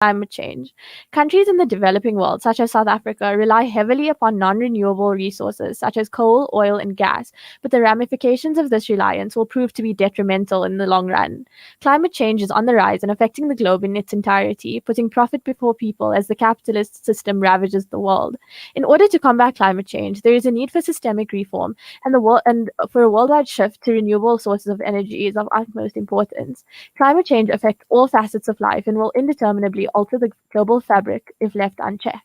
climate change. Countries in the developing world, such as South Africa, rely heavily upon non renewable resources such as coal, oil, and gas, but the ramifications of this reliance will prove to be detrimental in the long run. Climate change is on the rise and affecting the globe in its entirety, putting profit before people as the capitalist system ravages the world. In order to combat climate change, there is a need for systemic reform, and for a worldwide shift to renewable sources of energy is of utmost importance. Climate change affects all facets of life and will indeterminably alter the global fabric if left unchecked.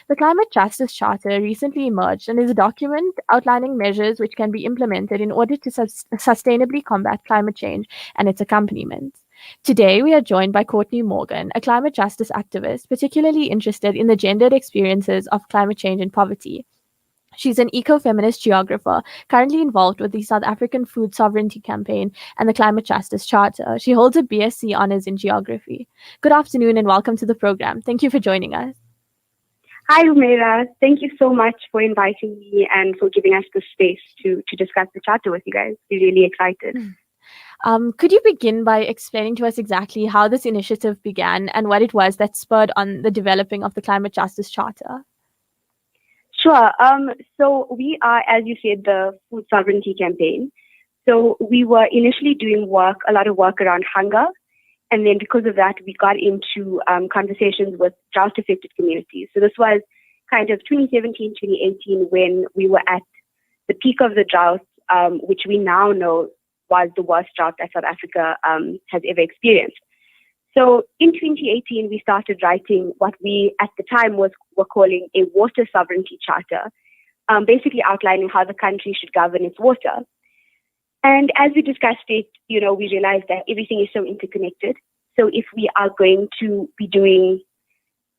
The Climate Justice Charter recently emerged and is a document outlining measures which can be implemented in order to sustainably combat climate change and its accompaniments. Today, we are joined by Courtney Morgan, a climate justice activist particularly interested in the gendered experiences of climate change and poverty. She's an eco-feminist geographer, currently involved with the South African Food Sovereignty Campaign and the Climate Justice Charter. She holds a BSc honors in geography. Good afternoon and welcome to the program. Thank you for joining us. Hi, Humairaa. Thank you so much for inviting me and for giving us the space to discuss the charter with you guys. We're really excited. Could you begin by explaining to us exactly how this initiative began and what it was that spurred on the developing of the Climate Justice Charter? Sure. So we are, as you said, the Food Sovereignty Campaign. So we were initially doing a lot of work around hunger. And then because of that, we got into conversations with drought-affected communities. So this was kind of 2017, 2018, when we were at the peak of the drought, which we now know was the worst drought that South Africa has ever experienced. So in 2018, we started writing what we at the time were calling a water sovereignty charter, basically outlining how the country should govern its water. And as we discussed it, we realized that everything is so interconnected. So if we are going to be doing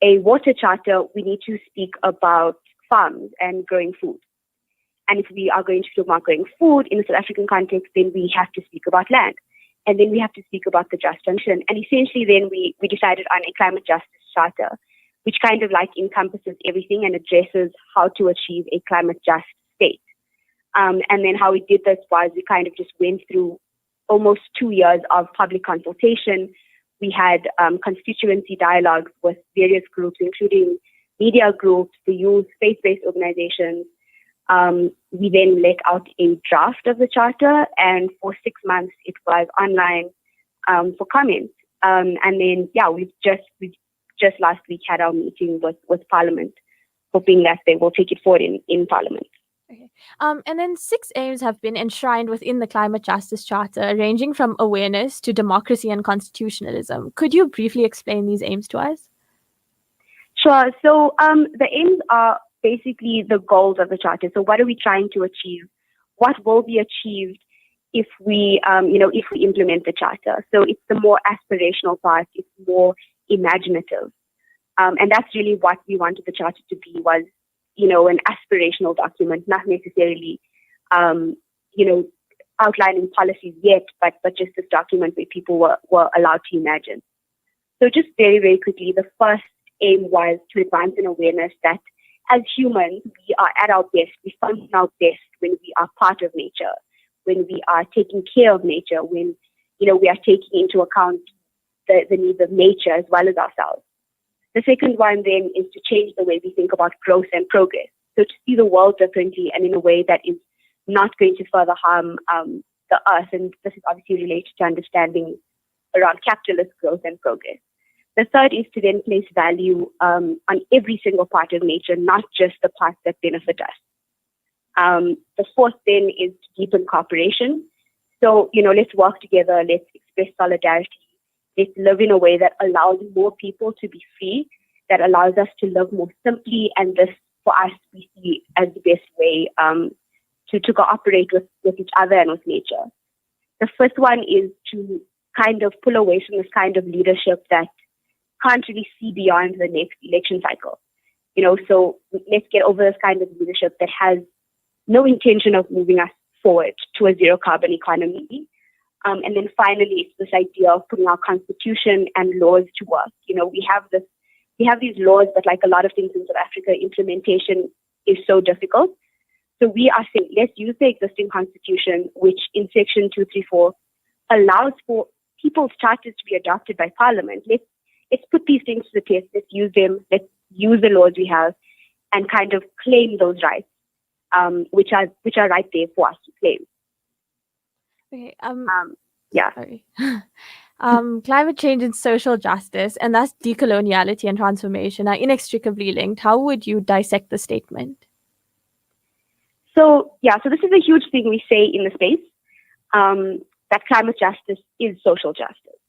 a water charter, we need to speak about farms and growing food. And if we are going to talk about growing food in the South African context, then we have to speak about land. And then we have to speak about the just function. And essentially then we decided on a climate justice charter, which kind of like encompasses everything and addresses how to achieve a climate just state. And then how we did this was we kind of just went through almost 2 years of public consultation. We had constituency dialogues with various groups, including media groups, the youth, faith-based organizations. We then let out a draft of the charter, and for 6 months it was online for comments. And then, we just last week had our meeting with Parliament, hoping that they will take it forward in Parliament. Okay. And then 6 aims have been enshrined within the Climate Justice Charter, ranging from awareness to democracy and constitutionalism. Could you briefly explain these aims to us? Sure. So the aims are basically the goals of the charter. So what are we trying to achieve? What will be achieved if we implement the charter? So it's the more aspirational part. It's more imaginative. And that's really what we wanted the charter to be, was an aspirational document, not necessarily, outlining policies yet, but just this document where people were allowed to imagine. So just very, very quickly, the first aim was to advance an awareness that as humans, we are at our best, we function our best when we are part of nature, when we are taking care of nature, when, we are taking into account the needs of nature as well as ourselves. The second one then is to change the way we think about growth and progress. So to see the world differently and in a way that is not going to further harm the earth. And this is obviously related to understanding around capitalist growth and progress. The third is to then place value on every single part of nature, not just the parts that benefit us. The fourth then is to deepen cooperation. So, let's work together, let's express solidarity. Let's live in a way that allows more people to be free, that allows us to live more simply, and this, for us, we see as the best way to cooperate with each other and with nature. The fifth one is to kind of pull away from this kind of leadership that can't really see beyond the next election cycle. So let's get over this kind of leadership that has no intention of moving us forward to a zero carbon economy. And then finally, it's this idea of putting our constitution and laws to work. We have these laws, but like a lot of things in South Africa, implementation is so difficult. So we are saying, let's use the existing constitution, which in section 234 allows for people's charters to be adopted by Parliament. Let's let's put these things to the test. Let's use them. Let's use the laws we have, and kind of claim those rights, which are right there for us to claim. Okay. Yeah. Sorry. Climate change and social justice, and thus decoloniality and transformation, are inextricably linked. How would you dissect the statement? So this is a huge thing we say in the space, that climate justice is social justice.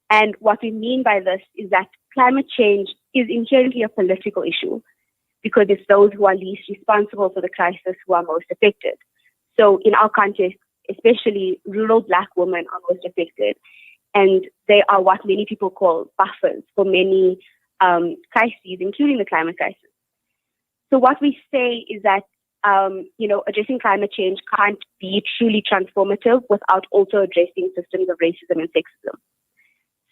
And what we mean by this is that climate change is inherently a political issue, because it's those who are least responsible for the crisis who are most affected. So in our context, especially rural Black women are most affected, and they are what many people call buffers for many crises, including the climate crisis. So what we say is that addressing climate change can't be truly transformative without also addressing systems of racism and sexism.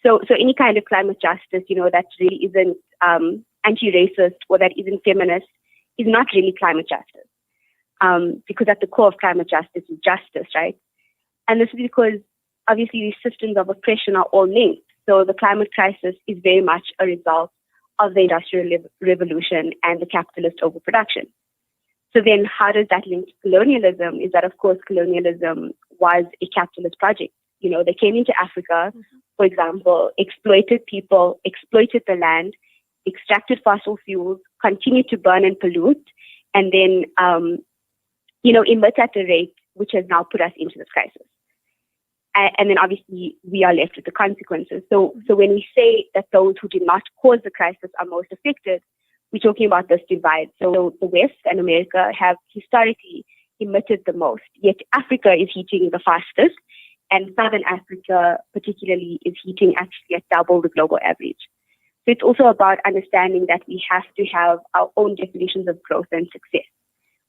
So any kind of climate justice, that really isn't anti-racist or that isn't feminist is not really climate justice. Because at the core of climate justice is justice, right? And this is because obviously these systems of oppression are all linked. So the climate crisis is very much a result of the Industrial Revolution and the capitalist overproduction. So then how does that link to colonialism? Is that, of course, colonialism was a capitalist project. They came into Africa, for example, exploited people, exploited the land, extracted fossil fuels, continued to burn and pollute, and then, emit at a rate which has now put us into this crisis. And then obviously we are left with the consequences. So when we say that those who did not cause the crisis are most affected, we're talking about this divide. So the West and America have historically emitted the most, yet Africa is heating the fastest, and Southern Africa particularly is heating actually at double the global average. So it's also about understanding that we have to have our own definitions of growth and success.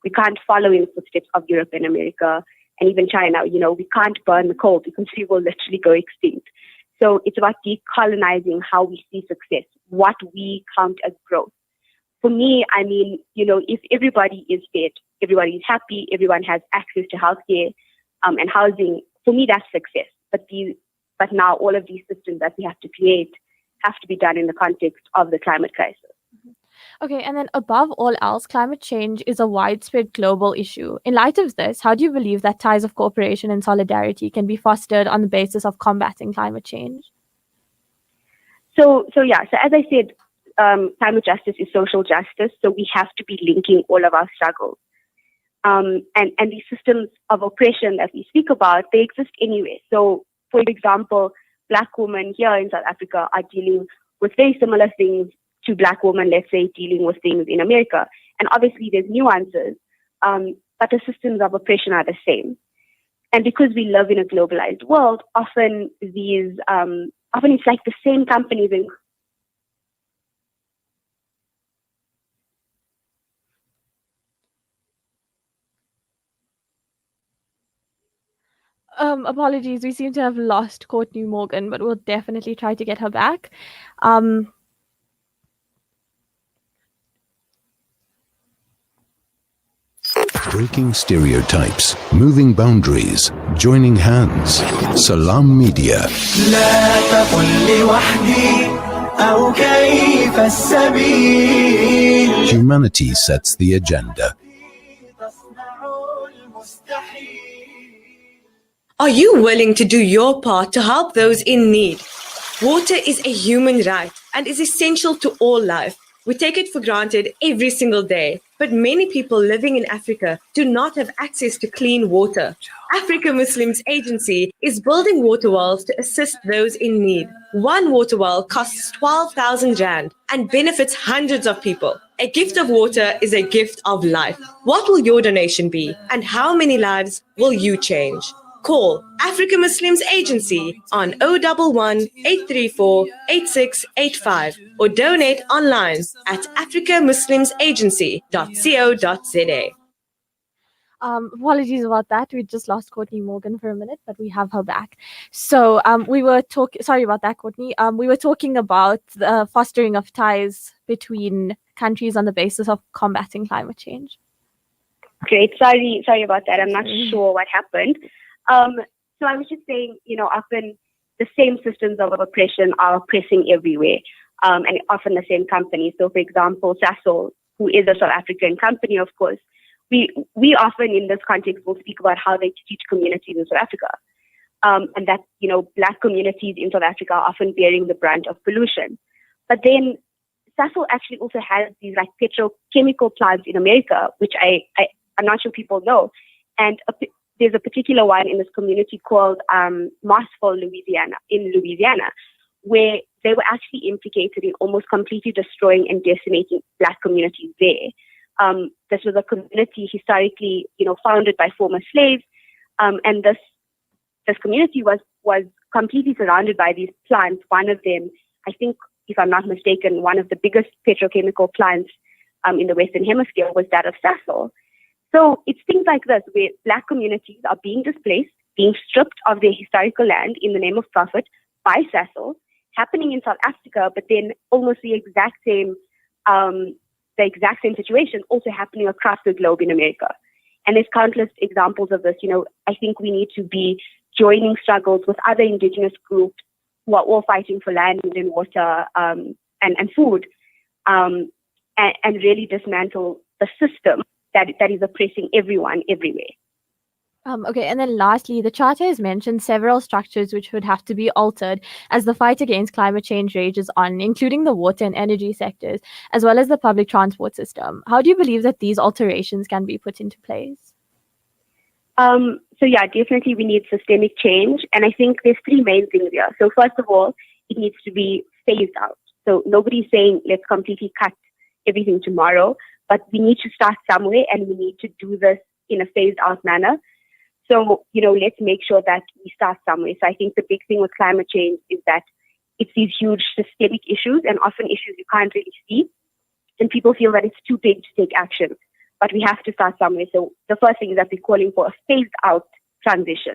We can't follow in the footsteps of Europe and America and even China. We can't burn the coal because we will literally go extinct. So it's about decolonizing how we see success, what we count as growth. For me, if everybody is fed, everybody is happy, everyone has access to healthcare and housing, for me that's success. But now all of these systems that we have to create have to be done in the context of the climate crisis. Okay, and then above all else, climate change is a widespread global issue. In light of this, how do you believe that ties of cooperation and solidarity can be fostered on the basis of combating climate change? So as I said, climate justice is social justice, so we have to be linking all of our struggles. And these systems of oppression that we speak about, they exist anyway. So, for example, Black women here in South Africa are dealing with very similar things to Black women, let's say, dealing with things in America. And obviously there's nuances, but the systems of oppression are the same. And because we live in a globalized world, often it's like the same companies and apologies, we seem to have lost Courtney Morgan, but we'll definitely try to get her back. Breaking stereotypes, moving boundaries, joining hands. Salam Media. لا تقل لوحدي أو كيف السبيل. Humanity sets the agenda. Are you willing to do your part to help those in need? Water is a human right and is essential to all life. We take it for granted every single day, but many people living in Africa do not have access to clean water. Africa Muslims Agency is building water wells to assist those in need. One water well costs 12,000 Rand and benefits hundreds of people. A gift of water is a gift of life. What will your donation be, and how many lives will you change? Call Africa Muslims Agency on 011 834 8685 or donate online at africamuslimsagency.co.za. Apologies about that. We just lost Courtney Morgan for a minute, but we have her back. So we were talking. Sorry about that, Courtney. We were talking about the fostering of ties between countries on the basis of combating climate change. Great. Sorry about that. I'm not sure what happened. So I was just saying, often the same systems of oppression are oppressing everywhere, and often the same companies. So, for example, Sasol, who is a South African company, of course, we often in this context will speak about how they teach communities in South Africa, and that Black communities in South Africa are often bearing the brunt of pollution. But then Sasol actually also has these like petrochemical plants in America, which I'm not sure people know, and there's a particular one in this community called Mossville, Louisiana, where they were actually implicated in almost completely destroying and decimating Black communities there. This was a community historically, founded by former slaves, and this community was completely surrounded by these plants. One of them, I think, if I'm not mistaken, one of the biggest petrochemical plants in the Western Hemisphere was that of Sasol. So it's things like this where Black communities are being displaced, being stripped of their historical land in the name of profit by Sasol, happening in South Africa, but then almost the exact same situation also happening across the globe in America. And there's countless examples of this. I think we need to be joining struggles with other indigenous groups who are all fighting for land and water and food, and really dismantle the system that is oppressing everyone everywhere. Okay, and then lastly, the Charter has mentioned several structures which would have to be altered as the fight against climate change rages on, including the water and energy sectors, as well as the public transport system. How do you believe that these alterations can be put into place? So yeah, definitely we need systemic change. And I think there's three main things here. So first of all, it needs to be phased out. So nobody's saying let's completely cut everything tomorrow, but we need to start somewhere and we need to do this in a phased out manner. So, let's make sure that we start somewhere. So I think the big thing with climate change is that it's these huge systemic issues and often issues you can't really see. And people feel that it's too big to take action. But we have to start somewhere. So the first thing is that we're calling for a phased out transition.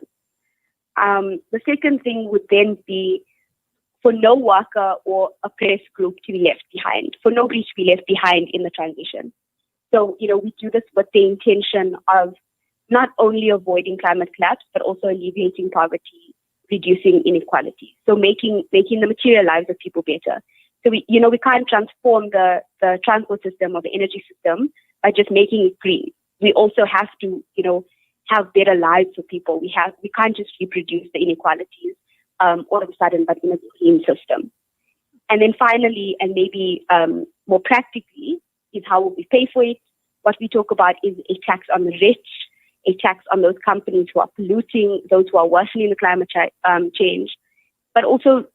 The second thing would then be for no worker or oppressed group to be left behind, for nobody to be left behind in the transition. So, we do this with the intention of not only avoiding climate collapse, but also alleviating poverty, reducing inequality. So making the material lives of people better. So we can't transform the transport system or the energy system by just making it green. We also have to, have better lives for people. We can't just reproduce the inequalities all of a sudden, but in a clean system. And then finally, and maybe more practically, is how will we pay for it? What we talk about is a tax on the rich, a tax on those companies who are polluting, those who are worsening the climate change, but also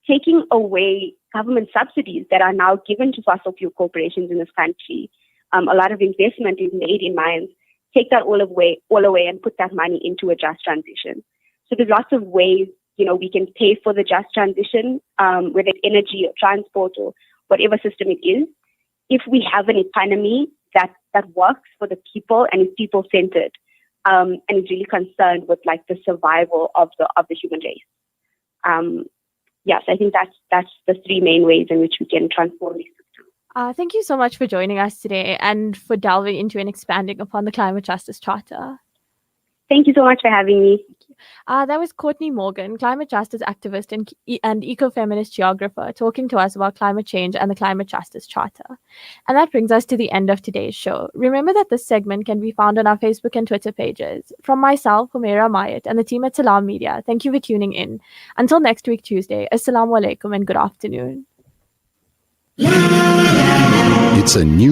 taking away government subsidies that are now given to fossil fuel corporations in this country. A lot of investment is made in mines. Take that all away and put that money into a just transition. So there's lots of ways, we can pay for the just transition, whether it's energy or transport or whatever system it is, if we have an economy that works for the people and is people-centered, and is really concerned with like the survival of the human race. Yes, I think that's the three main ways in which we can transform these systems. Thank you so much for joining us today and for delving into and expanding upon the Climate Justice Charter. Thank you so much for having me. That was Courtney Morgan, climate justice activist and eco-feminist geographer, talking to us about climate change and the Climate Justice Charter. And that brings us to the end of today's show. Remember that this segment can be found on our Facebook and Twitter pages. From myself, Humairaa Mayet, and the team at Salam Media, thank you for tuning in. Until next week, Tuesday, Assalamu alaikum and good afternoon. It's a new